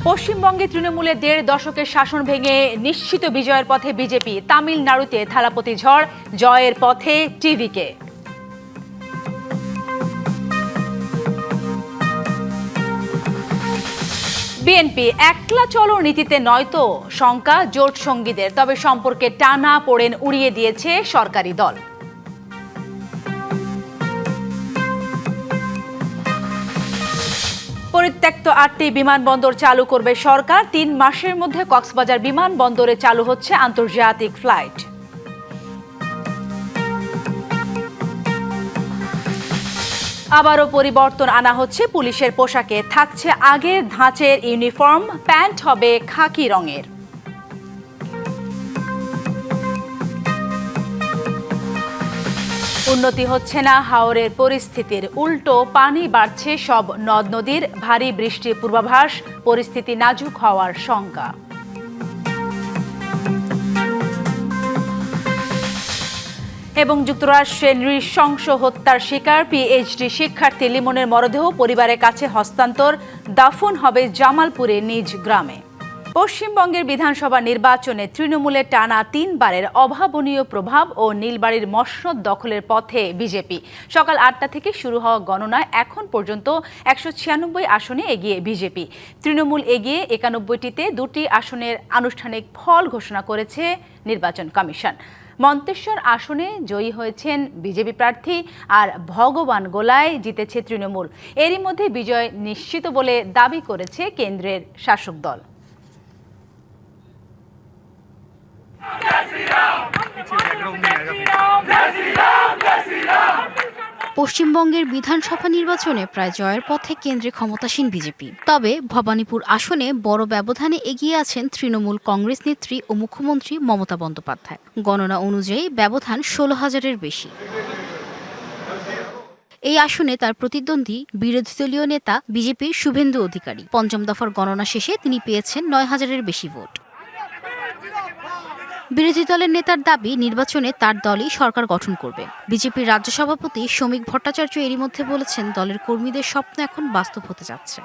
পশ্চিমবঙ্গে তৃণমূলের ১.৫ দশকের শাসন ভেঙে নিশ্চিত বিজয়ের পথে বিজেপি। তামিলনাড়ুতে থালাপতি ঝড়, জয়ের পথে টিভিকে। বিএনপি একলা চলো নীতিতে নয়তো শঙ্কা জোট সঙ্গীদের, তবে সম্পর্কে টানা পোড়েন উড়িয়ে দিয়েছে সরকারি দল। পরিত্যক্ত ৮টি বিমানবন্দর চালু করবে সরকার। ৩ মাসের মধ্যে কক্সবাজার বিমানবন্দরে চালু হচ্ছে আন্তর্জাতিক ফ্লাইট। আবারও পরিবর্তন আনা হচ্ছে পুলিশের পোশাকে। থাকছে আগের ধাঁচের ইউনিফর্ম, প্যান্ট হবে খাকি রঙের। উন্নতি হচ্ছে না হাওরের পরিস্থিতির, উল্টো পানি বাড়ছে সব নদ নদীর। ভারী বৃষ্টির পূর্বাভাস, পরিস্থিতি নাজুক হওয়ার শঙ্কা। এবং যুক্তরাষ্ট্রে নৃশংস হত্যার শিকার পিএইচডি শিক্ষার্থী লিমনের মরদেহ পরিবারের কাছে হস্তান্তর। দাফন হবে জামালপুরের নিজ গ্রামে। পশ্চিমবঙ্গের বিধানসভা নির্বাচনে তৃণমূলের টানা ৩ বারের অভাবনীয় প্রভাব ও নীলবাড়ির মসনদ দখলের পথে বিজেপি। সকাল ৮টা থেকে শুরু হওয়া গণনায় এখন পর্যন্ত ১৯৬ আসনে এগিয়ে বিজেপি। তৃণমূল এগিয়ে ৯১টিতে, ২টি আসনের আনুষ্ঠানিক ফল ঘোষণা করেছে নির্বাচন কমিশন। মন্তেশ্বর আসনে জয়ী হয়েছেন বিজেপি প্রার্থী, আর ভগবান গোলায় জিতেছে তৃণমূল। এরই মধ্যে বিজয় নিশ্চিত বলে দাবি করেছে কেন্দ্রের শাসক দল। পশ্চিমবঙ্গের বিধানসভা নির্বাচনে প্রায় জয়ের পথে কেন্দ্রে ক্ষমতাসীন বিজেপি। তবে ভবানীপুর আসনে বড় ব্যবধানে এগিয়ে আছেন তৃণমূল কংগ্রেস নেত্রী ও মুখ্যমন্ত্রী মমতা বন্দ্যোপাধ্যায়। গণনা অনুযায়ী ব্যবধান ১৬,০০০-এর বেশি। এই আসনে তার প্রতিদ্বন্দ্বী বিরোধী দলীয় নেতা বিজেপির শুভেন্দু অধিকারী। পঞ্চম দফার গণনা শেষে তিনি পেয়েছেন ৯,০০০-এর বেশি ভোট। বিরোধী দলের নেতার দাবি, নির্বাচনে তার দলই সরকার গঠন করবে। বিজেপির রাজ্য সভাপতি শ্রমিক ভট্টাচার্য এরই মধ্যে বলেছেন, দলের কর্মীদের স্বপ্ন এখন বাস্তব হতে যাচ্ছে।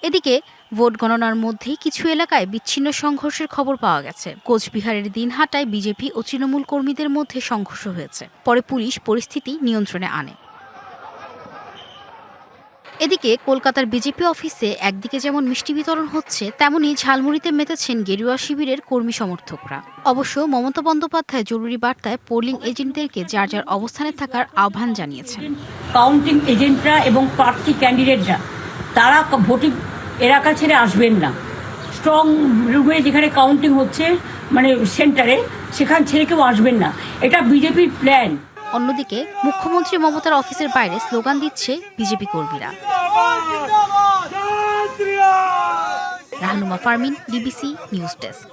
এদিকে ভোট গণনার মধ্যেই কিছু এলাকায় বিচ্ছিন্ন সংঘর্ষের খবর পাওয়া গেছে। কোচবিহারের দিনহাটায় বিজেপি ও তৃণমূল কর্মীদের মধ্যে সংঘর্ষ হয়েছে। পরে পুলিশ পরিস্থিতি নিয়ন্ত্রণে আনে। এদিকে কলকাতার বিজেপি অফিসে একদিকে যেমন মিষ্টি বিতরণ হচ্ছে, তেমনি ঝালমুড়িতে মেতেছেন গেরুয়া শিবিরের কর্মী সমর্থকরা। অবশ্য মমতা বন্দ্যোপাধ্যায় জরুরি বার্তায় পোলিং এজেন্টদেরকে যার যার অবস্থানে থাকার আহ্বান জানিয়েছেন। কাউন্টিং এজেন্টরা এবং প্রার্থী ক্যান্ডিডেটরা তারা ভোটিং এলাকা ছেড়ে আসবেন না। স্ট্রং রুমে যেখানে কাউন্টিং হচ্ছে, মানে সেন্টারে, সেখান ছেড়ে কেউ আসবেন না। এটা বিজেপির প্ল্যান। অন্যদিকে মুখ্যমন্ত্রী মমতার অফিসের বাইরে স্লোগান দিচ্ছে বিজেপি কর্মীরা। Rahnuma Fermin, DBC news desk.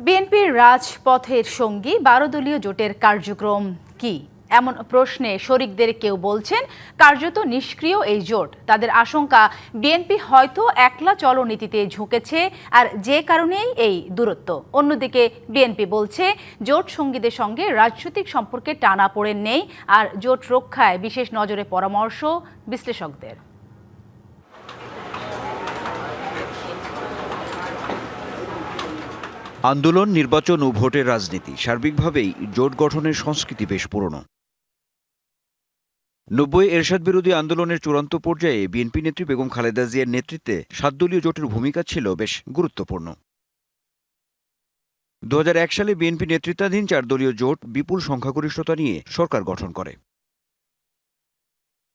বিএনপির রাজপথের সঙ্গী ১২ দলীয় জোটের কার্যক্রম কি? এমন প্রশ্নে শরিকদের কেউ বলছেন কার্যত নিষ্ক্রিয় এই জোট। তাদের আশঙ্কা, বিএনপি হয়তো একলা চলো নীতিতে ঝুঁকেছে, আর যে কারণেই এই দূরত্ব। অন্যদিকে বিএনপি বলছে জোট সঙ্গীদের সঙ্গে রাজনৈতিক সম্পর্কে টানাপোড়েন নেই, আর জোট রক্ষায় বিশেষ নজরে পরামর্শ বিশ্লেষকদের। আন্দোলন, নির্বাচন ও ভোটের রাজনীতি, সার্বিকভাবেই জোট গঠনের সংস্কৃতি বেশ পুরনো। ৯০ এরশাদ বিরোধী আন্দোলনের চূড়ান্ত পর্যায়ে বিএনপি নেত্রী বেগম খালেদা জিয়ার নেতৃত্বে ৭ দলীয় জোটের ভূমিকা ছিল বেশ গুরুত্বপূর্ণ। ২০০১ সালে বিএনপি নেতৃত্বাধীন ৪ দলীয় জোট বিপুল সংখ্যাগরিষ্ঠতা নিয়ে সরকার গঠন করে।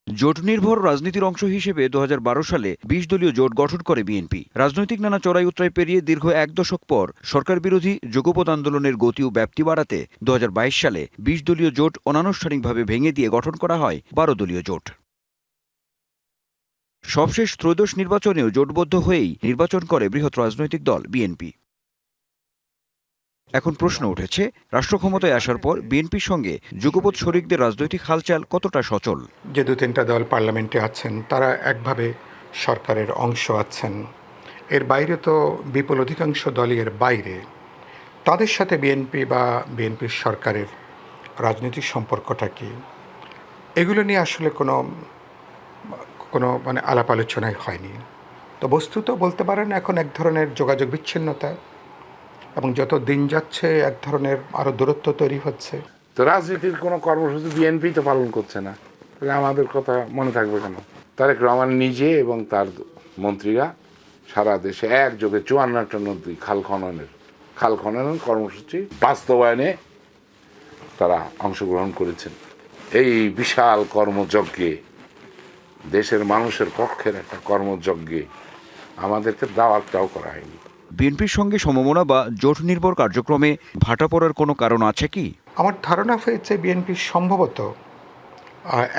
জোট নির্ভর রাজনীতির অংশ হিসেবে ২০১২ সালে ২০ দলীয় জোট গঠন করে বিএনপি। রাজনৈতিক নানা চড়াই উতরাই পেরিয়ে দীর্ঘ ১ দশক পর সরকার বিরোধী যুগপৎ আন্দোলনের গতি ও ব্যাপ্তি বাড়াতে ২০২২ সালে ২০ দলীয় জোট অনানুষ্ঠানিকভাবে ভেঙে দিয়ে গঠন করা হয় ১২ দলীয় জোট। সবশেষ ত্রয়োদশ নির্বাচনেও জোটবদ্ধ হয়েই নির্বাচন করে বৃহৎ রাজনৈতিক দল বিএনপি। এখন প্রশ্ন উঠেছে, রাষ্ট্র ক্ষমতায় আসার পর বিএনপির সঙ্গে যুগপৎ শরিকদের রাজনৈতিক হালচাল কতটা সচল? যে ২-৩টা দল পার্লামেন্টে আছেন, তারা একভাবে সরকারের অংশ আছেন। এর বাইরে তো বিপুল অধিকাংশ দলই এর বাইরে। তাদের সাথে বিএনপি বা বিএনপির সরকারের রাজনৈতিক সম্পর্কটা কি, এগুলো নিয়ে আসলে কোনো কোনো মানে আলাপ আলোচনাই হয়নি। তো বস্তুত বলতে পারেন এখন এক ধরনের যোগাযোগ বিচ্ছিন্নতা, এবং যত দিন যাচ্ছে এক ধরনের আরও দূরত্ব তৈরি হচ্ছে। তো রাজনীতির কোনো কর্মসূচি বিএনপি তো পালন করছে না, তাহলে আমাদের কথা মনে থাকবে কেন? তারেক রহমান নিজে এবং তার মন্ত্রীরা সারা দেশে একযোগে 54টা নদী খাল খননের কর্মসূচি বাস্তবায়নে তারা অংশগ্রহণ করেছেন। এই বিশাল কর্মযজ্ঞে, দেশের মানুষের পক্ষের একটা কর্মযজ্ঞে আমাদেরকে দাওয়াতটাও করা হয়নি। বিএনপির সঙ্গে সমমনা বা জোট নির্ভর কার্যক্রমে ভাটা পড়ার কোনো কারণ আছে কি? আমার ধারণা হয়েছে বিএনপি সম্ভবত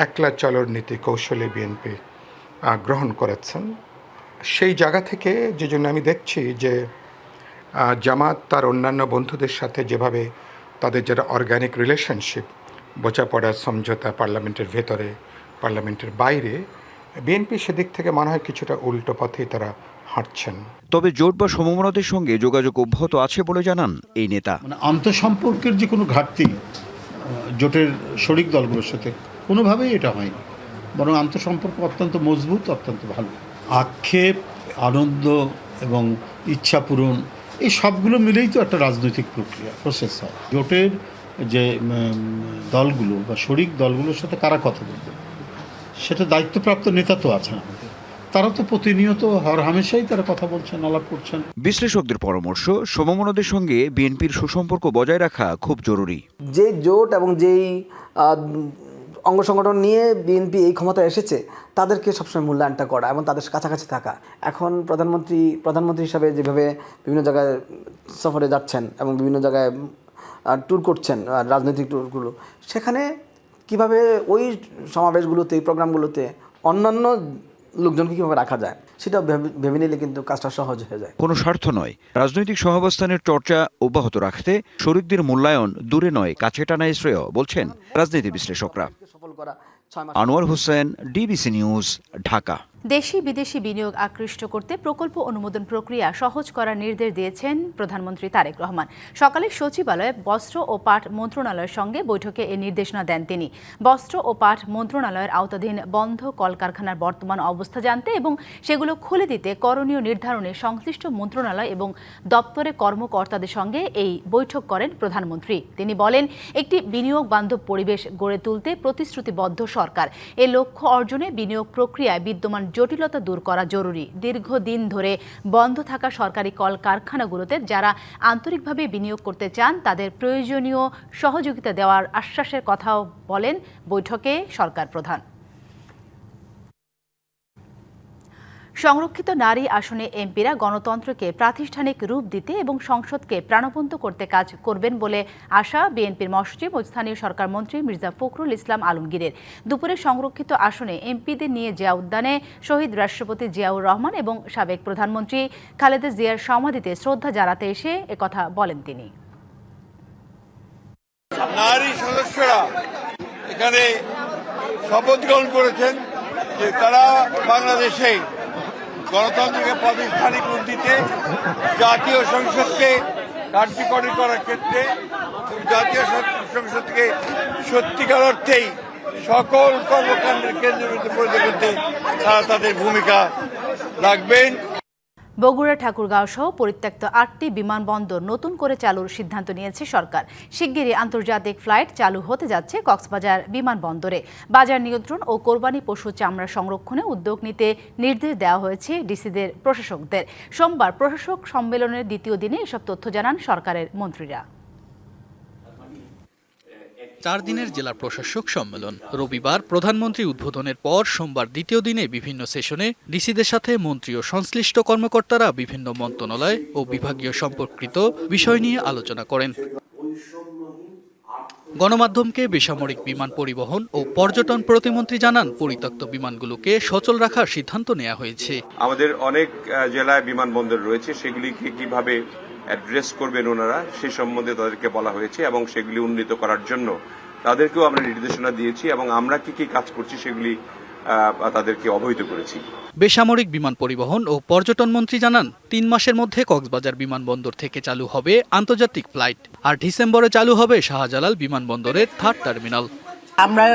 একলা চলর নীতি কৌশলে বিএনপি গ্রহণ করেছেন। সেই জায়গা থেকে যে জন্য আমি দেখছি যে জামাত তার অন্যান্য বন্ধুদের সাথে যেভাবে তাদের যারা অর্গানিক রিলেশনশিপ, বোঝাপড়া, সমঝোতা পার্লামেন্টের ভেতরে, পার্লামেন্টের বাইরে, বিএনপি সেদিক থেকে মনে হয় কিছুটা উল্টো পথেই তারা হাঁটছেন। তবে জোট বা সমমনাদের সঙ্গে যোগাযোগ অব্যাহত আছে বলে জানান এই নেতা। মানে আন্তঃসম্পর্কের যে কোনো ঘাটতি জোটের শরিক দলগুলোর সাথে কোনোভাবেই এটা হয়নি, বরং আন্তঃসম্পর্ক অত্যন্ত মজবুত, অত্যন্ত ভালো। আক্ষেপ, আনন্দ এবং ইচ্ছা পূরণ, এই সবগুলো মিলেই তো একটা রাজনৈতিক প্রসেস হয়। জোটের যে দলগুলো বা শরিক দলগুলোর সাথে কারা কথা বলবে, সেটা দায়িত্বপ্রাপ্ত নেতা তো আছেন আমাদের, তারা তো প্রতিনিয়ত হরহামেশাই তারা কথা বলছেন, আলাপ করছেন। বিশ্লেষকদের পরামর্শ, সমমনাদের সঙ্গে বিএনপির সুসম্পর্ক বজায় রাখা খুব জরুরি। যে জোট এবং যেই অঙ্গ সংগঠন নিয়ে বিএনপি এই ক্ষমতায় এসেছে তাদেরকে সবসময় মূল্যায়নটা করা এবং তাদের কাছাকাছি থাকা। এখন প্রধানমন্ত্রী হিসাবে যেভাবে বিভিন্ন জায়গায় সফরে যাচ্ছেন এবং বিভিন্ন জায়গায় ট্যুর করছেন, রাজনৈতিক ট্যুরগুলো, সেখানে কিভাবে ওই সমাবেশগুলোতে, এই প্রোগ্রামগুলোতে অন্যান্য লোকজনকে কীভাবে রাখা যায় সেটা ভেবে নিলে কিন্তু কাজটা সহজ হয়ে যায়। কোনো স্বার্থ নয়, রাজনৈতিক সহাবস্থানের চর্চা অব্যাহত রাখতে শরিকদের মূল্যায়ন দূরে নয় কাছে টানাই শ্রেয় বলছেন রাজনীতি বিশ্লেষকরা। Anwar Hossain, DBC news, Dhaka. দেশি বিদেশি বিনিয়োগ আকৃষ্ট করতে প্রকল্প অনুমোদন প্রক্রিয়া সহজ করার নির্দেশ দিয়েছেন প্রধানমন্ত্রী তারেক রহমান। সকালে সচিবালয়ে বস্ত্র ও পাট মন্ত্রণালয়ের সঙ্গে বৈঠকে এ নির্দেশনা দেন তিনি। বস্ত্র ও পাট মন্ত্রণালয়ের আওতাধীন বন্ধ কলকারখানার বর্তমান অবস্থা জানতে এবং সেগুলো খুলে দিতে করণীয় নির্ধারণে সংশ্লিষ্ট মন্ত্রণালয় এবং দপ্তরের কর্মকর্তাদের সঙ্গে এই বৈঠক করেন প্রধানমন্ত্রী। তিনি বলেন, একটি বিনিয়োগ বান্ধব পরিবেশ গড়ে তুলতে প্রতিশ্রুতিবদ্ধ সরকার। এ লক্ষ্য অর্জনে বিনিয়োগ প্রক্রিয়ায় বিদ্যমান জটিলতা দূর করা জরুরি। দীর্ঘদিন ধরে বন্ধ থাকা সরকারি কলকারখানাগুলোতে যারা আন্তরিকভাবে বিনিয়োগ করতে চান তাদের প্রয়োজনীয় সহযোগিতা দেওয়ার আশ্বাসের কথাও বলেন বৈঠকে সরকার প্রধান। সংরক্ষিত নারী আসনে এমপিরা গণতন্ত্রকে প্রাতিষ্ঠানিক রূপ দিতে এবং সংসদকে প্রাণবন্ত করতে কাজ করবেন বলে আশা বিএনপির মহাসচিব ও স্থানীয় সরকার মন্ত্রী মির্জা ফখরুল ইসলাম আলমগীরের। দুপুরে সংরক্ষিত আসনে এমপিদের নিয়ে জিয়া উদ্যানে শহীদ রাষ্ট্রপতি জিয়াউর রহমান এবং সাবেক প্রধানমন্ত্রী খালেদা জিয়ার সমাধিতে শ্রদ্ধা জানাতে এসে একথা বলেন তিনি। নারী সদস্যরা এখানে শপথ গ্রহণ করেছেন যে তারা বাংলাদেশে গণতন্ত্রকে প্রাতিষ্ঠানিক রূপ দিতে, জাতীয় সংসদকে কার্যকরী করার ক্ষেত্রে, জাতীয় সংসদকে সত্যিকার অর্থেই সকল কর্মকাণ্ডের কেন্দ্রবিন্দু পরিণত করতে তারা তাদের ভূমিকা রাখবেন। বগুড়া, ঠাকুরগাঁও সহ পরিত্যক্ত 8টি বিমানবন্দর নতুন করে চালুর সিদ্ধান্ত নিয়েছে সরকার। শিগগিরই আন্তর্জাতিক ফ্লাইট চালু হতে যাচ্ছে কক্সবাজার বিমানবন্দরে। বাজার নিয়ন্ত্রণ ও কোরবানি পশু চামড়া সংরক্ষণে উদ্যোগ নিতে নির্দেশ দেওয়া হয়েছে ডিসিদের প্রশাসকদের। সোমবার প্রশাসক সম্মেলনের দ্বিতীয় দিনে এসব তথ্য জানান সরকারের মন্ত্রীরা। 4 দিনের জেলা প্রশাসক সম্মেলন রবিবার প্রধানমন্ত্রী উদ্বোধনের পর সোমবার দ্বিতীয় দিনে বিভিন্ন সেশনে ডিসিদের সাথে মন্ত্রী ও সংশ্লিষ্ট কর্মকর্তারা বিভিন্ন মন্ত্রণালয় ও বিভাগীয় সম্পর্কিত বিষয় নিয়ে আলোচনা করেন। গণমাধ্যমকে বেসামরিক বিমান পরিবহন ও পর্যটন প্রতিমন্ত্রী জানান, পরিত্যক্ত বিমানগুলোকে সচল রাখার সিদ্ধান্ত নেওয়া হয়েছে। আমাদের অনেক জেলায় বিমানবন্দর রয়েছে, সেগুলিকে কিভাবে অ্যাড্রেস করবেন ওনারা সে সম্বন্ধে তাদেরকে বলা হয়েছে এবং সেগুলি উন্নীত করার জন্য তাদেরকেও আমরা নির্দেশনা দিয়েছি এবং আমরা কি কি কাজ করছি সেগুলি তাদেরকে অবহিত করেছি। বেসামরিক বিমান পরিবহন ও পর্যটন মন্ত্রী জানান, 3 মাসের মধ্যে কক্সবাজার বিমানবন্দর থেকে চালু হবে আন্তর্জাতিক ফ্লাইট, আর ডিসেম্বরে চালু হবে শাহজালাল বিমানবন্দরের 3rd টার্মিনাল। আমরা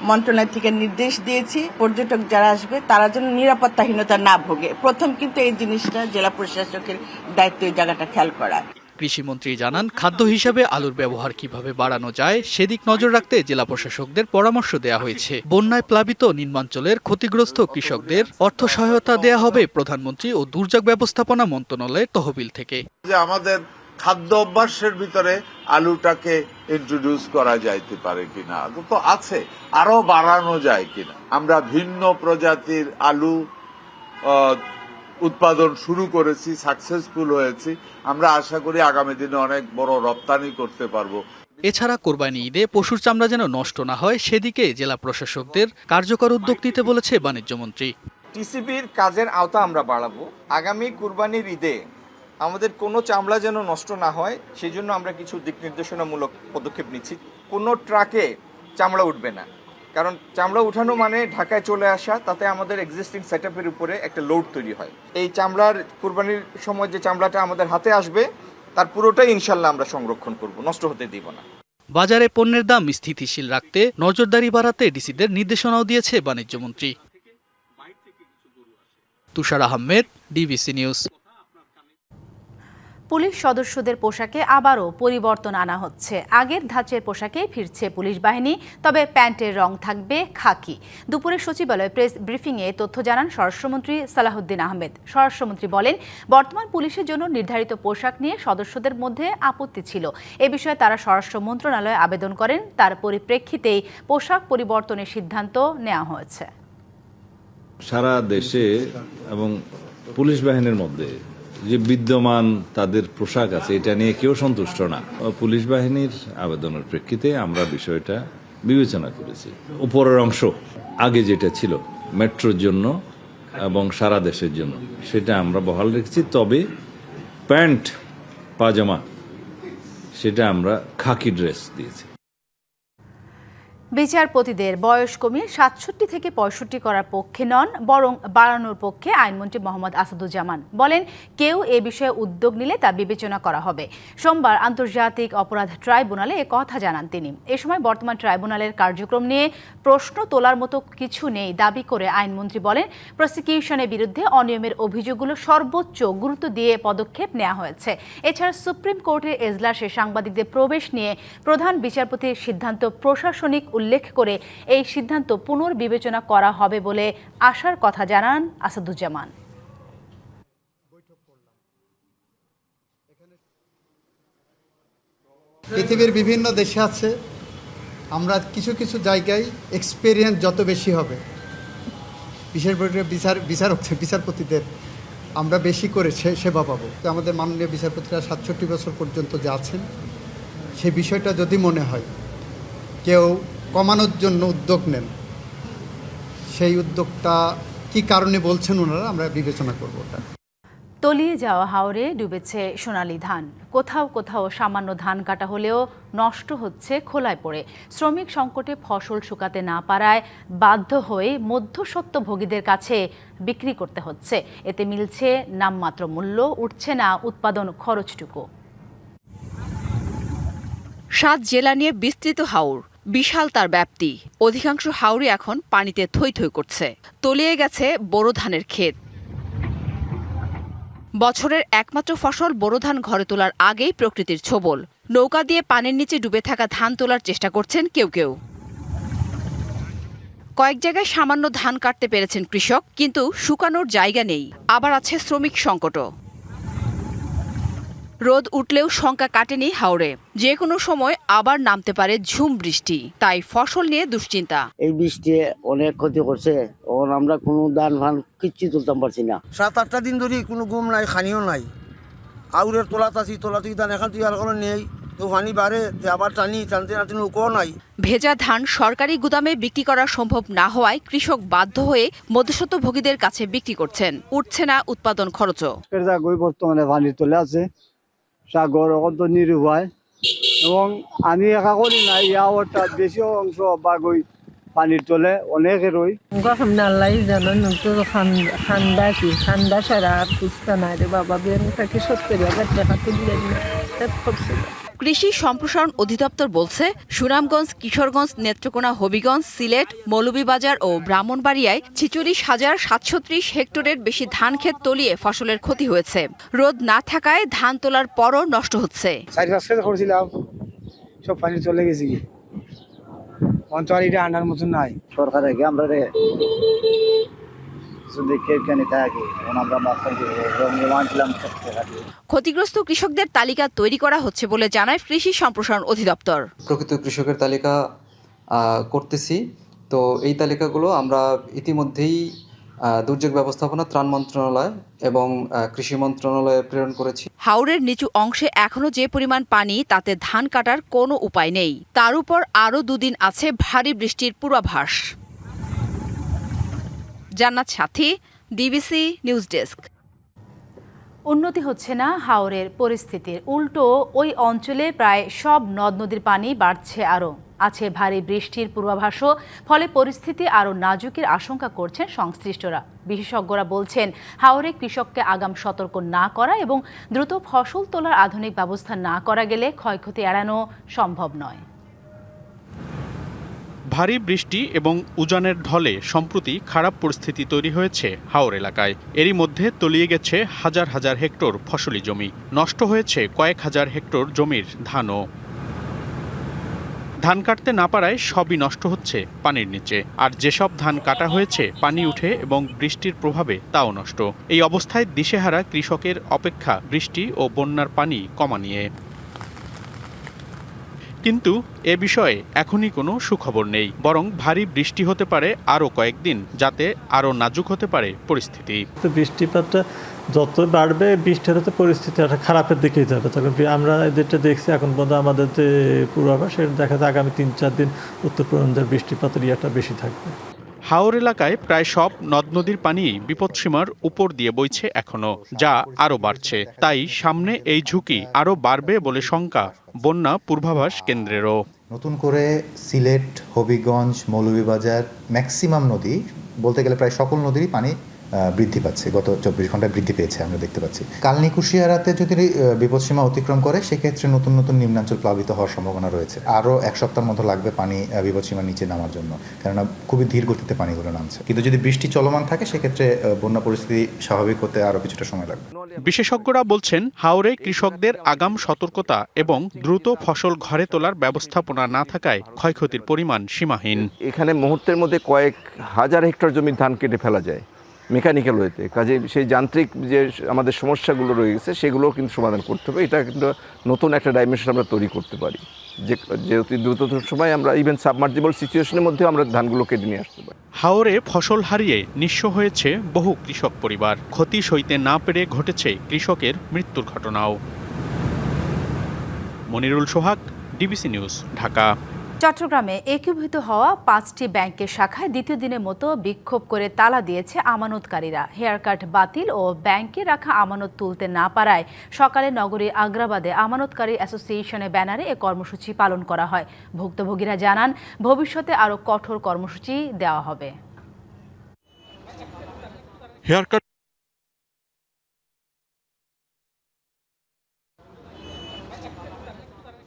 মন্ত্রণালয় থেকে নির্দেশ দিয়েছি পর্যটক যারা আসবে তারা যেন নিরাপত্তাহীনতা না ভোগে। প্রথম কিন্তু এই জিনিসটা জেলা প্রশাসকের দায়িত্ব, এই জায়গাটা খেয়াল করা। কৃষিমন্ত্রী জানান, খাদ্য হিসাবে আলুর ব্যবহার কিভাবে বাড়ানো যায় সেদিক নজর রাখতে জেলা প্রশাসকদের পরামর্শ দেওয়া হয়েছে। বন্যায় প্লাবিত নিম্নাঞ্চলের ক্ষতিগ্রস্ত কৃষকদের অর্থ সহায়তা দেয়া হবে প্রধানমন্ত্রী ও দুর্যোগ ব্যবস্থাপনা মন্ত্রণালয়ের তহবিল থেকে। যে আমাদের খাদ্য অভ্যাসের ভিতরে আলুটাকে ইন্ট্রোডিউস করা যাইতে পারে কিনা, তো আছে, আরো বাড়ানো যায় কিনা। আমরা ভিন্ন প্রজাতির আলু উৎপাদন শুরু করেছি, সাকসেসফুল হয়েছি। আমরা আশা করি আগামী দিনে অনেক বড় রপ্তানি করতে পারবো। এছাড়া কোরবানি ঈদে পশুর চামড়া যেন নষ্ট না হয় সেদিকে জেলা প্রশাসকদের কার্যকর উদ্যোগ নিতে বলেছে বাণিজ্যমন্ত্রী। টিসিবির কাজের আওতা আমরা বাড়াবো। আগামী কুরবানির ঈদে আমাদের কোনো চামড়া যেন নষ্ট না হয় সেই জন্য আমরা কিছু দিক নির্দেশনামূলক পদক্ষেপ নিচ্ছি। কোনো ট্রাকে চামড়া উঠবে না, কারণ চামড়া উঠানো মানে ঢাকায় চলে আসা, তাতে আমাদের এক্সিস্টিং সেটআপের উপরে একটা লোড তৈরি হয়। এই চামড়ার কুরবানির সময় যে চামড়াটা আমাদের হাতে আসবে তার পুরোটাই ইনশাল্লাহ আমরা সংরক্ষণ করব, নষ্ট হতে দিব না। বাজারে পণ্যের দাম স্থিতিশীল রাখতে নজরদারি বাড়াতে ডিসিদের নির্দেশনাও দিয়েছে বাণিজ্যমন্ত্রী। তুষার আহমেদ, ডিবিসি নিউজ। পুলিশ সদস্যদের পোশাকে আবারও পরিবর্তন আনা হচ্ছে। আগের ধাঁচের পোশাকে ফিরছে পুলিশ বাহিনী, তবে প্যান্টের রং থাকবে খাকি। দুপুরে সচিবালয় প্রেস ব্রিফিংয়ে তথ্য জানান স্বরাষ্ট্রমন্ত্রী সালাহুদ্দিন আহমেদ। স্বরাষ্ট্রমন্ত্রী বলেন, বর্তমান পুলিশের জন্য নির্ধারিত পোশাক নিয়ে সদস্যদের মধ্যে আপত্তি ছিল। এ বিষয়ে তারা স্বরাষ্ট্র মন্ত্রণালয়ে আবেদন করেন, তার পরিপ্রেক্ষিতেই পোশাক পরিবর্তনের সিদ্ধান্ত নেওয়া হয়েছে। সারা দেশে এবং পুলিশ বাহিনীর মধ্যে যে বিদ্যমান তাদের পোশাক আছে এটা নিয়ে কেউ সন্তুষ্ট না। পুলিশ বাহিনীর আবেদনের প্রেক্ষিতে আমরা বিষয়টা বিবেচনা করেছি। উপরের অংশ আগে যেটা ছিল মেট্রোর জন্য এবং সারা দেশের জন্য সেটা আমরা বহাল রেখেছি, তবে প্যান্ট পাজামা সেটা আমরা খাকি ড্রেস দিয়েছি। বিচারপতিদের বয়স কমিয়ে ৬৭ থেকে ৬৫ করার পক্ষে নন, বরং বাড়ানোর পক্ষে আইনমন্ত্রী মোহাম্মদ আসাদুজ্জামান বলেন, কেউ এ বিষয়ে উদ্যোগ নিলে তা বিবেচনা করা হবে। সোমবার আন্তর্জাতিক অপরাধ ট্রাইব্যুনালে এ কথা জানান তিনি। এ সময় বর্তমান ট্রাইব্যুনালের কার্যক্রম নিয়ে প্রশ্ন তোলার মতো কিছু নেই দাবি করে আইনমন্ত্রী বলেন, প্রসিকিউশনের বিরুদ্ধে অনিয়মের অভিযোগগুলো সর্বোচ্চ গুরুত্ব দিয়ে পদক্ষেপ নেওয়া হয়েছে। এছাড়া সুপ্রিম কোর্টের এজলাসে সাংবাদিকদের প্রবেশ নিয়ে প্রধান বিচারপতির সিদ্ধান্ত প্রশাসনিক উল্লেখ করে এই সিদ্ধান্ত পুনর্বিবেচনা করা হবে বলে আশার কথা জানান আসাদুজ্জামান। পৃথিবীর বিভিন্ন দেশে আছে, আমরা কিছু কিছু জায়গায় এক্সপেরিয়েন্স যত বেশি হবে, বিশেষ করে বিচারপতিদের আমরা বেশি করে সেবা পাবো। তো আমাদের মাননীয় বিচারপতিরা ৬৭ বছর পর্যন্ত যে আছেন, সেই বিষয়টা যদি মনে হয় কেউ কমানোর জন্য উদ্যোগ নেন, সেই উদ্যোগটা কি কারণে বলছেন ওনারা, আমরা বিবেচনা করব। ওটা তলিয়ে যাওয়া হাওরে ডুবেছে সোনালী ধান। কোথাও কোথাও সামান্য ধান কাটা হলেও নষ্ট হচ্ছে খোলায় পড়ে। শ্রমিক সংকটে ফসল শুকাতে না পারায় বাধ্য হয়ে মধ্যস্বত্বভোগীদের কাছে বিক্রি করতে হচ্ছে। এতে মিলছে নামমাত্র মূল্য, উঠছে না উৎপাদন খরচটুকু। ৭ জেলা নিয়ে বিস্তৃত হাওর, বিশাল তার ব্যাপ্তি। অধিকাংশ হাওরই এখন পানিতে থই থই করছে। তলিয়ে গেছে বোরো ধানের ক্ষেত। বছরের একমাত্র ফসল বোরো ধান ঘরে তোলার আগেই প্রকৃতির ছোবল। নৌকা দিয়ে পানির নিচে ডুবে থাকা ধান তোলার চেষ্টা করছেন কেউ কেউ। কয়েক জায়গায় সামান্য ধান কাটতে পেরেছেন কৃষক, কিন্তু শুকানোর জায়গা নেই। আবার আছে শ্রমিক সংকটও। রোদ উঠলেও শঙ্কা কাটেনি হাওরে, যে কোনো সময় আবার নামতে পারে ঝুম বৃষ্টি। তাই ফসল নিয়ে দুশ্চিন্তা। এই বৃষ্টি অনেক ক্ষতি করছে, আমরা কোনো ধান ফান কিচ্ছু তুলতে পারছি না। ৭-৮টা দিন ধরে কোনো ঘুম নাই, খানিও নাই। আউরের তোলাত আছি, তোলা তুই ধান এখন তুই আর কোনো নেই, তো পানি বাড়ে আবার টানতে নৌকাও নাই। ভেজা ধান সরকারি গুদামে বিক্রি করা সম্ভব না হওয়ায় কৃষক বাধ্য হয়ে মধ্যস্বত্বভোগীদের কাছে বিক্রি করছেন। উঠছে না উৎপাদন খরচও। বর্তমানে পানি তোলে আছে, সাগর অত নিরুপায়, এবং আমি একা করি না, ইয়াওয়ারটা বেশি অংশ বাগই পানির তোলে অনেকে রই। নাল্লাই জানেন তো খান্দা কি খান্দা সারা আর পুস্তা নাই রে বাবা, বের থাকি ৭০,০০০ টাকা তুললেন। কৃষি সম্প্রসারণ অধিদপ্তর বলছে, সুনামগঞ্জ, কিশোরগঞ্জ, নেত্রকোনা, হবিগঞ্জ, সিলেট, মৌলভীবাজার ও ব্রাহ্মণবাড়িয়ায় ৪৬,৭৩০ হেক্টরের বেশি ধান ক্ষেত তলিয়ে ফসলের ক্ষতি হয়েছে। রোদ না থাকায় ধান তোলার পরও নষ্ট হচ্ছে। সব পানি চলে গেছে কি অন্তরিটা আনার মতন নাই। সরকার আগে আমরা ক্ষতিগ্রস্ত কৃষকদের তালিকা তৈরি করা হচ্ছে বলে জানায় কৃষি সম্প্রসারণ অধিদপ্তর। প্রকৃত কৃষকের তালিকা করতেছি, তো এই তালিকাগুলো আমরা ইতিমধ্যেই দুর্যোগ ব্যবস্থাপনা, ত্রাণ মন্ত্রণালয় এবং কৃষি মন্ত্রণালয়ে প্রেরণ করেছি। হাওরের নিচু অংশে এখনো যে পরিমাণ পানি, তাতে ধান কাটার কোনো উপায় নেই। তার উপর আরও 2 দিন আছে ভারী বৃষ্টির পূর্বাভাস। জান্নাত সাথী, ডিবিসি নিউজ ডেস্ক। উন্নতি হচ্ছে না হাওরের পরিস্থিতির, উল্টো ওই অঞ্চলে প্রায় সব নদ নদীর পানি বাড়ছে আরও। আছে ভারী বৃষ্টির পূর্বাভাসও, ফলে পরিস্থিতি আরও নাজুকের আশঙ্কা করছেন সংশ্লিষ্টরা। বিশেষজ্ঞরা বলছেন, হাওরে কৃষককে আগাম সতর্ক না করা এবং দ্রুত ফসল তোলার আধুনিক ব্যবস্থা না করা গেলে ক্ষয়ক্ষতি এড়ানো সম্ভব নয়। ভারী বৃষ্টি এবং উজানের ঢলে সম্প্রতি খারাপ পরিস্থিতি তৈরি হয়েছে হাওর এলাকায়। এরই মধ্যে তলিয়ে গেছে হাজার হাজার হেক্টর ফসলি জমি, নষ্ট হয়েছে কয়েক হাজার হেক্টর জমির ধানও। ধান কাটতে না পারায় সবই নষ্ট হচ্ছে পানির নিচে, আর যেসব ধান কাটা হয়েছে পানি উঠে এবং বৃষ্টির প্রভাবে তাও নষ্ট। এই অবস্থায় দিশেহারা কৃষকের অপেক্ষা বৃষ্টি ও বন্যার পানি কমা নিয়ে। কিন্তু এ বিষয়ে এখনই কোনো সুখবর নেই, বরং ভারী বৃষ্টি হতে পারে আরও কয়েকদিন, যাতে আরও নাজুক হতে পারে পরিস্থিতি। বৃষ্টিপাতটা যত বাড়বে, বৃষ্টির হতে পরিস্থিতি একটা খারাপের দিকেই যাবে। তখন আমরা যেটা দেখছি এখন পর্যন্ত আমাদের যে পূর্বাভাস, দেখা যায় আগামী 3-4 দিন উত্তর পূর্বাঞ্চলের বৃষ্টিপাতের ইয়েটা বেশি থাকবে। হাওর এলাকায় প্রায় সব নদ নদীর পানি বিপদসীমার উপর দিয়ে বইছে এখনো, যা আরও বাড়ছে। তাই সামনে এই ঝুঁকি আরও বাড়বে বলে শঙ্কা বন্যা পূর্বাভাস কেন্দ্রেরও। নতুন করে সিলেট, হবিগঞ্জ, মৌলভীবাজার ম্যাক্সিমাম নদী, বলতে গেলে প্রায় সকল নদীরই পানি বৃদ্ধি পাচ্ছে, গত 24 ঘন্টায় বৃদ্ধি পেয়েছে আমরা দেখতে পাচ্ছি। কালনী কুশিয়ারাতে যদি বিপদসীমা অতিক্রম করে, সেক্ষেত্রে নতুন নতুন নিম্নাঞ্চল প্লাবিত হওয়ার সম্ভাবনা রয়েছে। আরও 1 সপ্তাহের মতো লাগবে পানি বিপদসীমার নিচে নামার জন্য, কেননা খুবই ধীর গতিতে পানিগুলো নামছে। কিন্তু যদি বৃষ্টি চলমান থাকে, সেক্ষেত্রে বন্যা পরিস্থিতি স্বাভাবিক হতে আরও কিছুটা সময় লাগবে। বিশেষজ্ঞরা বলছেন, হাওরে কৃষকদের আগাম সতর্কতা এবং দ্রুত ফসল ঘরে তোলার ব্যবস্থাপনা না থাকায় ক্ষয়ক্ষতির পরিমাণ সীমাহীন। এখানে মুহূর্তের মধ্যে কয়েক হাজার হেক্টর জমির ধান কেটে ফেলা যায় মেকানিক্যাল ওয়েতে। কাজে সেই যান্ত্রিক যে আমাদের সমস্যাগুলো রয়ে গেছে, সেগুলোও কিন্তু সমাধান করতে হবে। এটা কিন্তু নতুন একটা ডাইমেনশন আমরা তৈরি করতে পারি, যে অতি দ্রুত সময় আমরা ইভেন সাবমার্জিবল সিচুয়েশনের মধ্যে আমরা ধানগুলো কেটে নিয়ে আসতে পারি। হাওরে ফসল হারিয়ে নিঃস্ব হয়েছে বহু কৃষক পরিবার। ক্ষতি সইতে না পেরে ঘটেছে কৃষকের মৃত্যুর ঘটনাও। মনিরুল সোহাগ, ডিবিসি নিউজ, ঢাকা। চট্টগ্রামে একীভূত হওয়া 5টি ব্যাংকের শাখায় দ্বিতীয় দিনের মতো বিক্ষোভ করে তালা দিয়েছে আমানতকারীরা। হেয়ারকাট বাতিল ও ব্যাংকে রাখা আমানত তুলতে না পারায় সকালে নগরীর আগ্রাবাদে আমানতকারী অ্যাসোসিয়েশনের ব্যানারে এ কর্মসূচি পালন করা হয়। ভুক্তভোগীরা জানান, ভবিষ্যতে আরও কঠোর কর্মসূচি দেওয়া হবে।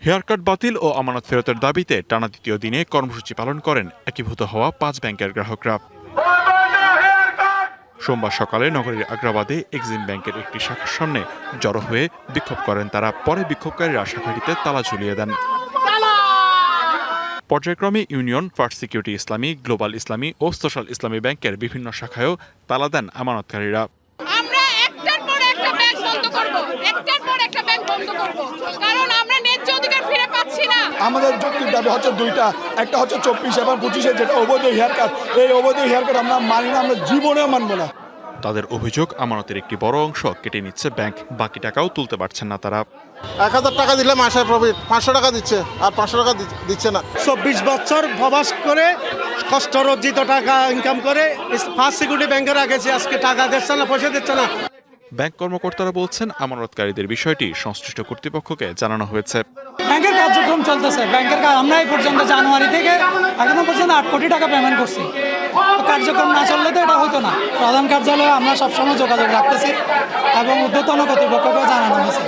হেয়ারকাট বাতিল ও আমানত ফেরতের দাবিতে টানা দ্বিতীয় দিনে কর্মসূচি পালন করেন একীভূত হওয়া 5 ব্যাংকের গ্রাহকরা। সোমবার সকালে নগরীর আগ্রাবাদে এক্সিম ব্যাংকের একটি শাখার সামনে জড়ো হয়ে বিক্ষোভ করেন তারা। পরে বিক্ষোভকারীরা শাখাটিতে তালা ঝুলিয়ে দেন। পর্যায়ক্রমে ইউনিয়ন, ফার্স্ট সিকিউরিটি ইসলামী, গ্লোবাল ইসলামী ও সোশ্যাল ইসলামী ব্যাংকের বিভিন্ন শাখায়ও তালা দেন আমানতকারীরা। আমাদের যৌক্তিক দাবি হচ্ছে 2টা, একটা হচ্ছে 24 এবং 25 যেটা অবৈধ হেয়ারকাট। এই অবৈধ হেয়ারকাট আমরা মানি না, আমরা জীবনেও মানব না। তাদের অভিযোগ, আমানতের একটি বড় অংশ কেটে নিচ্ছে ব্যাংক, বাকি টাকাও তুলতে পারছেন না তারা। 1000 টাকা দিলে মাসে প্রফিট 500 টাকা দিচ্ছে, আর 500 টাকা দিচ্ছে না। 24 বছর প্রবাস করে কষ্ট অর্জিত টাকা ইনকাম করে ফার্স্ট সিকিউরিটি ব্যাংকে রাখেছে, আজকে টাকা দিচ্ছে না, পয়সা দিচ্ছে না। ব্যাংক কর্মকর্তারা বলছেন, আমানতকারীদের বিষয়টি সংশ্লিষ্ট কর্তৃপক্ষকে জানানো হয়েছে। ব্যাংকের কার্যক্রম চলতেছে, ব্যাংকের আমরা এই পর্যন্ত জানুয়ারি থেকে এখনো পর্যন্ত 8 কোটি টাকা পেমেন্ট করছি। কার্যক্রম না চললে তো এটা হতো না। প্রধান কার্যালয়ে আমরা সবসময় যোগাযোগ রাখতেছি এবং ঊর্ধ্বতন কর্তৃপক্ষকেও জানানো হয়েছে।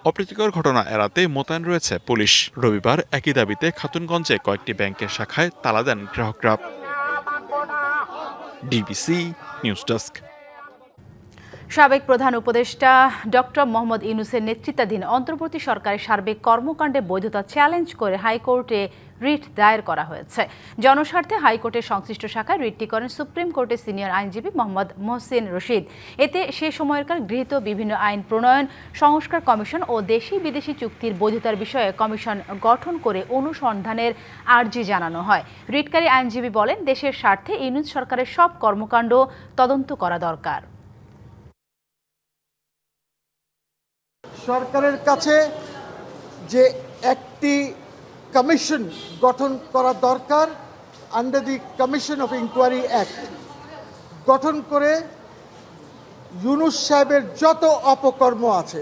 অপ্রীতিকর ঘটনা এড়াতে মোতায়েন রয়েছে পুলিশ। রবিবার একই দাবিতে খাতুনগঞ্জে কয়েকটি ব্যাংকের শাখায় তালা দেন গ্রাহকরা। DBC news desk. সাবেক প্রধান উপদেষ্টা ডক্টর মোহাম্মদ ইউনূসের নেতৃত্বাধীন অন্তর্বর্তী সরকারের সার্বিক কর্মকাণ্ডে বৈধতা চ্যালেঞ্জ করে হাইকোর্টে রিট দায়ের করা হয়েছে। জনস্বার্থে হাইকোর্টের সংশ্লিষ্ট শাখায় রিটটি করেন সুপ্রিম কোর্টের সিনিয়র আইনজীবী মোহাম্মদ মোহসিন রশিদ। এতে সে সময়কার গৃহীত বিভিন্ন আইন প্রণয়ন, সংস্কার কমিশন ও দেশি বিদেশি চুক্তির বৈধতার বিষয়ে কমিশন গঠন করে অনুসন্ধানের আর্জি জানানো হয়। রিটকারী আইনজীবী বলেন, দেশের স্বার্থে ইউনূস সরকারের সব কর্মকাণ্ড তদন্ত করা দরকার। সরকারের কাছে যে একটি কমিশন গঠন করা দরকার, under the commission of inquiry act গঠন করে ইউনূস সাহেবের যত অপকর্ম আছে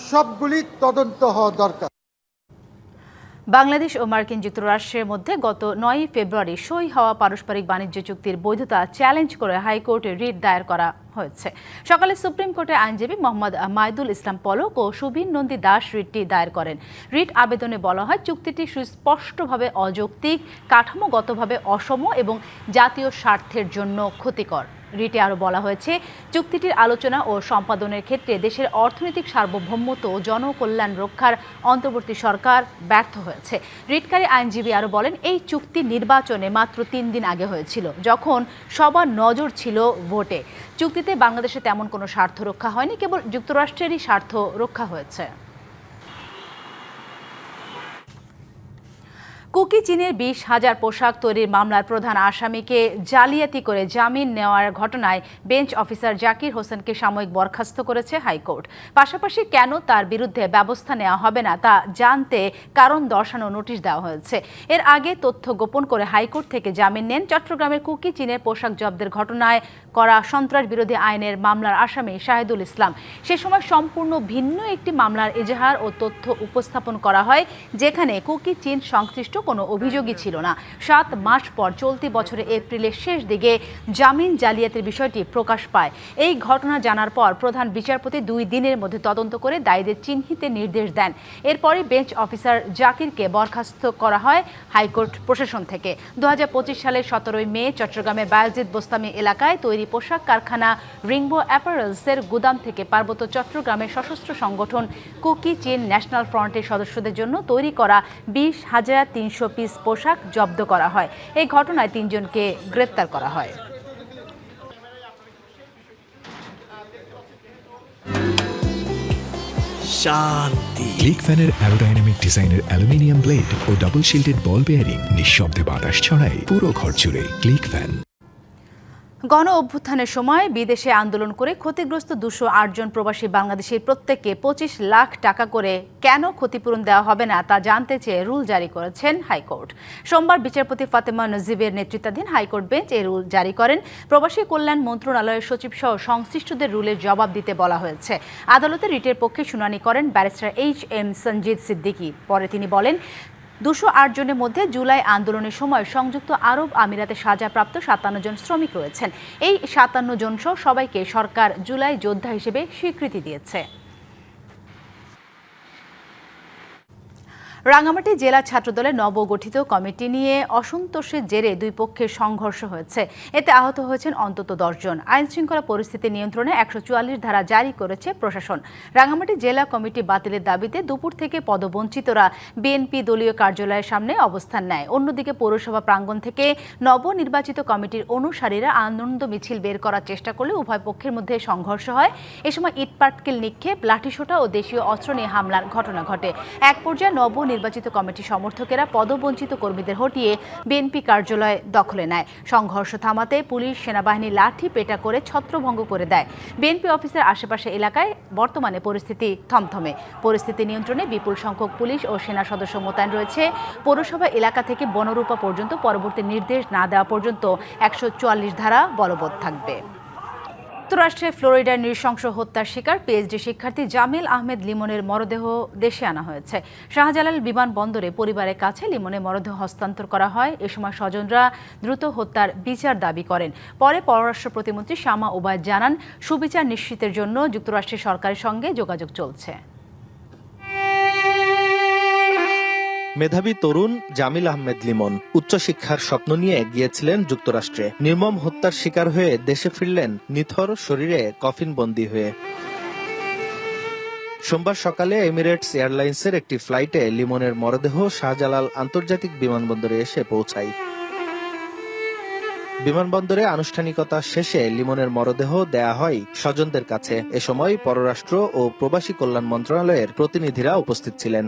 সবগুলি তদন্ত হওয়া দরকার। বাংলাদেশ ও মার্কিন যুক্তরাষ্ট্রের মধ্যে গত ৯ ফেব্রুয়ারি সই হওয়া পারস্পরিক বাণিজ্য চুক্তির বৈধতা চ্যালেঞ্জ করে হাইকোর্টে রিট দায়ের করা হয়েছে। সকালে সুপ্রিম কোর্টের আইনজীবী মোহাম্মদ মাইদুল ইসলাম পলক ও সুবীর নন্দী দাস রিটটি দায়ের করেন। রিট আবেদনে বলা হয়, চুক্তিটি সুস্পষ্টভাবে অযৌক্তিক, কাঠামোগতভাবে অসম এবং জাতীয় স্বার্থের জন্য ক্ষতিকর। রিটে আরও বলা হয়েছে, চুক্তিটির আলোচনা ও সম্পাদনের ক্ষেত্রে দেশের অর্থনৈতিক সার্বভৌমত্ব ও জনকল্যাণ রক্ষার অন্তর্বর্তী সরকার ব্যর্থ হয়েছে। রিটকারী আইনজীবী আরও বলেন, এই চুক্তি নির্বাচনে মাত্র 3 দিন আগে হয়েছিল, যখন সবার নজর ছিল ভোটে। চুক্তিতে বাংলাদেশে তেমন কোনো স্বার্থ রক্ষা হয়নি, কেবল যুক্তরাষ্ট্রেরই স্বার্থ রক্ষা হয়েছে। কুকি চীনের 20,000 পোশাক তৈরির মামলার প্রধান আসামিকে জালিয়াতি করে জামিন নেওয়ার ঘটনায় বেঞ্চ অফিসার জাকির হোসেনকে সাময়িক বরখাস্ত করেছে হাইকোর্ট। পাশাপাশি কেন তার বিরুদ্ধে ব্যবস্থা নেওয়া হবে না তা জানতে কারণ দর্শানো নোটিশ দেওয়া হয়েছে। এর আগে তথ্য গোপন করে হাইকোর্ট থেকে জামিন নেন চট্টগ্রামের কুকি চীনের পোশাক জব্দের ঘটনায় করা সন্ত্রাস বিরোধী আইনের মামলার আসামি শাহিদুল ইসলাম। সে সময় সম্পূর্ণ ভিন্ন একটি মামলার এজাহার ও তথ্য উপস্থাপন করা হয়, যেখানে কুকি চীন সংশ্লিষ্ট কোনো অভিযোগই ছিল না। 7 মাস পর চলতি বছরের এপ্রিলের শেষ দিকে জামিন জালিয়াতির বিষয়টি প্রকাশ পায়। এই ঘটনা জানার পর প্রধান বিচারপতি 2 দিনের মধ্যে তদন্ত করে দায়ীদের চিহ্নিতে নির্দেশ দেন। এরপরই বেঞ্চ অফিসার জাকিরকে বরখাস্ত করা হয় হাইকোর্ট প্রশাসন থেকে। 2025 সালের 17 মে চট্টগ্রামের বায়েজিদ বোস্তামি এলাকায় তৈরি পোশাক কারখানা রিংবো অ্যাপারেলসের গুদাম থেকে পার্বত্য চট্টগ্রামের সশস্ত্র সংগঠন কুকি চীন ন্যাশনাল ফ্রন্টের সদস্যদের জন্য তৈরি করা 20,300 পিস পোশাক জব্দ করা হয়। এই ঘটনায় 3 জনকে গ্রেপ্তার করা হয়। শান্তি। ক্লিক ফ্যানের অ্যারোডাইনামিক ডিজাইনের aluminium blade O double shielded বল বেয়ারিং নিঃশব্দে বাতাস ছড়ায় পুরো ঘর জুড়ে। Click fan. গণ অভ্যুত্থানের সময় বিদেশে আন্দোলন করে ক্ষতিগ্রস্ত 208 জন প্রবাসী বাংলাদেশের প্রত্যেককে 25 লাখ টাকা করে কেন ক্ষতিপূরণ দেওয়া হবে না তা জানতে চেয়ে রুল জারি করেছেন হাইকোর্ট। সোমবার বিচারপতি ফাতেমা নজিবের নেতৃত্বাধীন হাইকোর্ট বেঞ্চ এই রুল জারি করেন। প্রবাসী কল্যাণ মন্ত্রণালয়ের সচিব সহ সংশ্লিষ্টদের রুলের জবাব দিতে বলা হয়েছে। আদালতে রিটের পক্ষে শুনানি করেন ব্যারিস্টার HM সঞ্জিদ সিদ্দিকী। পরে তিনি বলেন, 208 জনের মধ্যে জুলাই আন্দোলনের সময় সংযুক্ত আরব আমিরাতে সাজাপ্রাপ্ত 57 জন শ্রমিক রয়েছেন। এই 57 জন সহ সবাইকে সরকার জুলাই যোদ্ধা হিসেবে স্বীকৃতি দিয়েছে। রাঙ্গামাটি জেলা ছাত্রদলের নবগঠিত কমিটি নিয়ে অসন্তোষের জেরে 2 পক্ষের সংঘর্ষ হয়েছে। এতে আহত হয়েছেন অন্তত 10 জন। আইনশৃঙ্খলা পরিস্থিতি নিয়ন্ত্রণে 144 ধারা জারি করেছে প্রশাসন। রাঙ্গামাটি জেলা কমিটি বাতিলের দাবিতে দুপুর থেকে পদবঞ্চিতরা বিএনপি দলীয় কার্যালয়ের সামনে অবস্থান নেয়। অন্যদিকে পৌরসভা প্রাঙ্গণ থেকে নবনির্বাচিত কমিটির অনুসারীরা আনন্দ মিছিল বের করার চেষ্টা করলে উভয় পক্ষের মধ্যে সংঘর্ষ হয়। এ সময় ইটপাটকেল নিক্ষেপ, লাঠিসোঁটা ও দেশীয় অস্ত্র নিয়ে হামলার ঘটনা ঘটে। এক পর্যায়ে নির্বাচিত কমিটি সমর্থকেরা পদবঞ্চিত কর্মীদের হটিয়ে বিএনপি কার্যালয় দখলে নেয়। সংঘর্ষ থামাতে পুলিশ সেনাবাহিনী লাঠি পেটা করে ছত্রভঙ্গ করে দেয়। বিএনপি অফিসের আশেপাশে এলাকায় বর্তমানে পরিস্থিতি থমথমে। পরিস্থিতি নিয়ন্ত্রণে বিপুল সংখ্যক পুলিশ ও সেনা সদস্য মোতায়েন রয়েছে। পৌরসভা এলাকা থেকে বনরূপা পর্যন্ত পরবর্তী নির্দেশ না দেওয়া পর্যন্ত 144 ধারা বলবৎ থাকবে। যুক্তরাষ্ট্রে ফ্লোরিডার নৃশংস হত্যার শিকার পিএইচডি শিক্ষার্থী জামিল আহমেদ লিমনের মরদেহ দেশে আনা হয়েছে। শাহজালাল বিমানবন্দরে পরিবারের কাছে লিমনের মরদেহ হস্তান্তর করা হয়। এ সময় স্বজনরা দ্রুত হত্যার বিচার দাবি করেন। পরে পররাষ্ট্র প্রতিমন্ত্রী শামা ওবায়দ জানান, সুবিচার নিশ্চিতের জন্য যুক্তরাষ্ট্রের সরকারের সঙ্গে যোগাযোগ চলছে। মেধাবী তরুণ জামিল আহমেদ লিমন উচ্চশিক্ষার স্বপ্ন নিয়ে গিয়েছিলেন যুক্তরাষ্ট্রে। নির্মম হত্যার শিকার হয়ে দেশে ফিরলেন নিথর শরীরে কফিনবন্দি হয়ে। সোমবার সকালে এমিরেটস এয়ারলাইন্সের একটি ফ্লাইটে লিমনের মরদেহ শাহজালাল আন্তর্জাতিক বিমানবন্দরে এসে পৌঁছায়। বিমানবন্দরে আনুষ্ঠানিকতা শেষে লিমনের মরদেহ দেয়া হয় স্বজনদের কাছে। এ সময় পররাষ্ট্র ও প্রবাসী কল্যাণ মন্ত্রণালয়ের প্রতিনিধিরা উপস্থিত ছিলেন।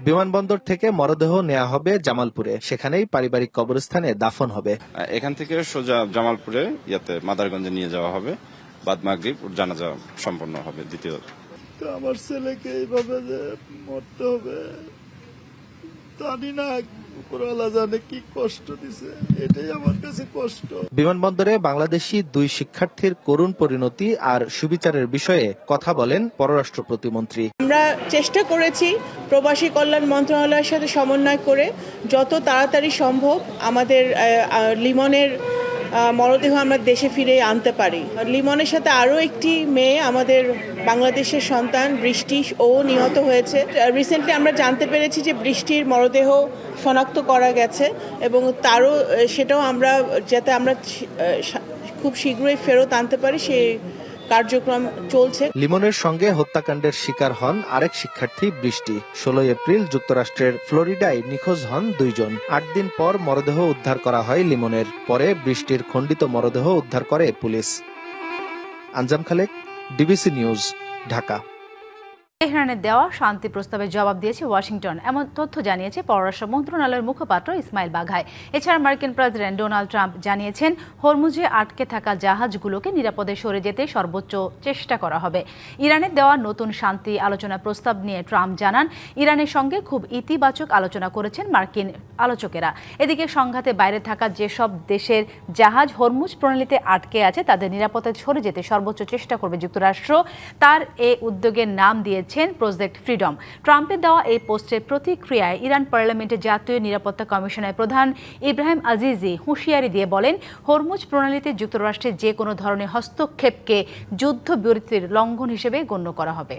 বিমানবন্দর থেকে মরদেহ নেওয়া হবে জামালপুরে, সেখানেই পারিবারিক কবরস্থানে দাফন হবে। এখান থেকে সোজা জামালপুরে মাদারগঞ্জে নিয়ে যাওয়া হবে, বাদ মাগরিব জানাজা সম্পন্ন হবে। দ্বিতীয় আমার ছেলেকে এইভাবে যে মরতে হবে জানি না, উপরওয়ালা জানে কি কষ্ট দিছে, এটাই আমার কাছে কষ্ট। বিমানবন্দরে বাংলাদেশি 2 শিক্ষার্থীর করুণ পরিণতি আর সুবিচারের বিষয়ে কথা বলেন পররাষ্ট্র প্রতিমন্ত্রী। আমরা চেষ্টা করেছি প্রবাসী কল্যাণ মন্ত্রণালয়ের সাথে সমন্বয় করে যত তাড়াতাড়ি সম্ভব আমাদের লিমনের মরদেহ আমরা দেশে ফিরে আনতে পারি। লিমনের সাথে আরও একটি মেয়ে আমাদের বাংলাদেশের সন্তান বৃষ্টি, ও নিহত হয়েছে। রিসেন্টলি আমরা জানতে পেরেছি যে বৃষ্টির মরদেহ শনাক্ত করা গেছে এবং তারও সেটাও আমরা যাতে আমরা খুব শীঘ্রই ফেরত আনতে পারি সেই কার্যক্রম চলছে। লিমনের সঙ্গে হত্যাকাণ্ডের শিকার হন আরেক শিক্ষার্থী বৃষ্টি। 16 এপ্রিল যুক্তরাষ্ট্রের ফ্লোরিডায় নিখোঁজ হন 2 জন। 8 দিন পর মরদেহ উদ্ধার করা হয় লিমনের। পরে বৃষ্টির খণ্ডিত মরদেহ উদ্ধার করে পুলিশ। আঞ্জাম খালেক, ডিবিসি নিউজ, ঢাকা। তেহরানের দেওয়া শান্তি প্রস্তাবের জবাব দিয়েছে ওয়াশিংটন, এমন তথ্য জানিয়েছে পররাষ্ট্র মন্ত্রণালয়ের মুখপাত্র ইসমাইল বাঘাই। এছাড়া মার্কিন প্রেসিডেন্ট ডোনাল্ড ট্রাম্প জানিয়েছেন হরমুজে আটকে থাকা জাহাজগুলোকে নিরাপদে সরে যেতে সর্বোচ্চ চেষ্টা করা হবে। ইরানের দেওয়া নতুন শান্তি আলোচনা প্রস্তাব নিয়ে ট্রাম্প জানান ইরানের সঙ্গে খুব ইতিবাচক আলোচনা করেছেন মার্কিন আলোচকেরা। এদিকে সংঘাতে বাইরে থাকা যেসব দেশের জাহাজ হরমুজ প্রণালীতে আটকে আছে তাদের নিরাপদে সরে যেতে সর্বোচ্চ চেষ্টা করবে যুক্তরাষ্ট্র। তার এ উদ্যোগের নাম দিয়েছে প্রজেক্ট ফ্রিডম। ট্রাম্পের দেওয়া এই পোস্টের প্রতিক্রিয়ায় ইরান পার্লামেন্টের জাতীয় নিরাপত্তা কমিশনের প্রধান ইব্রাহিম আজিজি হুঁশিয়ারি দিয়ে বলেন হরমুজ প্রণালীতে যুক্তরাষ্ট্রের যে কোনো ধরনের হস্তক্ষেপকে যুদ্ধবিরতির লঙ্ঘন হিসেবে গণ্য করা হবে।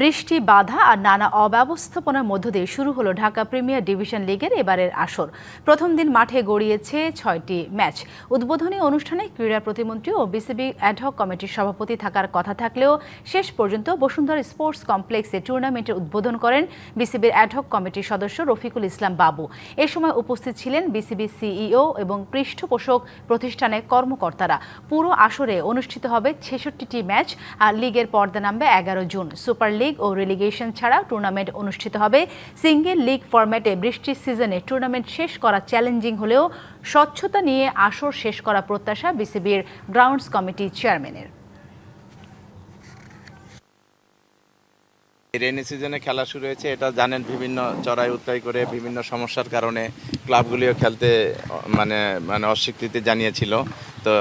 বৃষ্টি, বাধা আর নানা অব্যবস্থাপনার মধ্য দিয়ে শুরু হলো ঢাকা প্রিমিয়ার ডিভিশন লিগের এবারের আসর। প্রথম দিন মাঠে গড়িয়েছে 6টি ম্যাচ। উদ্বোধনী অনুষ্ঠানে ক্রীড়া প্রতিমন্ত্রী ও বিসিবি অ্যাডহক কমিটির সভাপতি থাকার কথা থাকলেও শেষ পর্যন্ত বসুন্ধরা স্পোর্টস কমপ্লেক্সে টুর্নামেন্টের উদ্বোধন করেন বিসিবির অ্যাডহক কমিটির সদস্য রফিকুল ইসলাম বাবু। এ সময় উপস্থিত ছিলেন বিসিবি সিইও এবং পৃষ্ঠপোষক প্রতিষ্ঠানের কর্মকর্তারা। পুরো আসরে অনুষ্ঠিত হবে 66টি ম্যাচ আর লিগের পর্দা নামবে 11 জুন। সুপার লিগ ও রেলিগেশন ছাড়া টুর্নামেন্ট অনুষ্ঠিত হবে সিঙ্গেল লিগ ফরম্যাটে। বৃষ্টির সিজনে টুর্নামেন্ট শেষ করা চ্যালেঞ্জিং হলেও স্বচ্ছতা নিয়ে আসর শেষ করা প্রত্যাশা বিসিবির গ্রাউন্ডস কমিটি চেয়ারম্যানের। রেইনি সিজনে খেলা শুরু হয়েছে, এটা জানেন বিভিন্ন চড়াই উতরাই করে বিভিন্ন সমস্যার কারণে ক্লাবগুলিও খেলতে মানে অস্বীকৃতি জানিয়েছিল। তো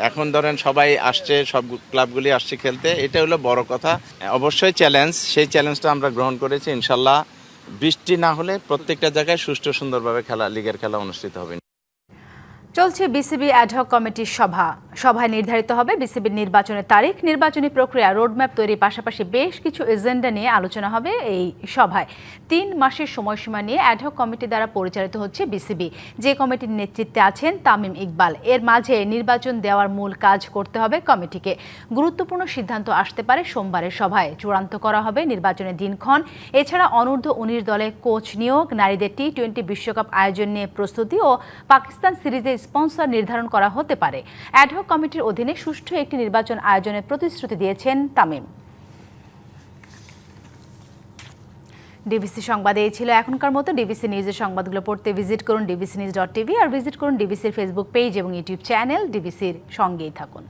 এখন ধরেন সবাই আসছে, সব ক্লাবগুলি আসছে খেলতে, এটা হলো বড় কথা। অবশ্যই চ্যালেঞ্জ, সেই চ্যালেঞ্জটা আমরা গ্রহণ করেছি। ইনশাল্লাহ বৃষ্টি না হলে প্রত্যেকটা জায়গায় সুষ্ঠু সুন্দরভাবে লিগের খেলা অনুষ্ঠিত হবে। চলছে বিসিবি অ্যাডহক কমিটির সভায় নির্ধারিত হবে বিসিবির নির্বাচনের তারিখ, নির্বাচনী প্রক্রিয়া, রোডম্যাপ তৈরির পাশাপাশি বেশ কিছু এজেন্ডা নিয়ে আলোচনা হবে এই সভায়। 3 মাসের সময়সীমা নিয়ে অ্যাডহক কমিটি দ্বারা পরিচালিত হচ্ছে বিসিবি, যে কমিটির নেতৃত্বে আছেন তামিম ইকবাল। এর মাঝে নির্বাচন দেওয়ার মূল কাজ করতে হবে কমিটিকে। গুরুত্বপূর্ণ সিদ্ধান্ত আসতে পারে সোমবারের সভায়। চূড়ান্ত করা হবে নির্বাচনের দিনক্ষণ। এছাড়া অনূর্ধ্ব 19 দলে কোচ নিয়োগ, নারীদের টি-20 বিশ্বকাপ আয়োজন নিয়ে প্রস্তুতি ও পাকিস্তান সিরিজের স্পন্সর নির্ধারণ করা হতে পারে। অ্যাডহক কমিটির অধীনে সুষ্ঠু একটি নির্বাচন আয়োজনের প্রতিশ্রুতি দিয়েছেন তামিম। ডিবিসি সংবাদে এই ছিল এখনকার মতো। ডিবিসি নিউজের সংবাদগুলো পড়তে ভিজিট করুন dbcnews.tv আর ভিজিট করুন ডিবিসির ফেসবুক পেজ এবং ইউটিউব চ্যানেল। ডিবিসির সঙ্গেই থাকুন।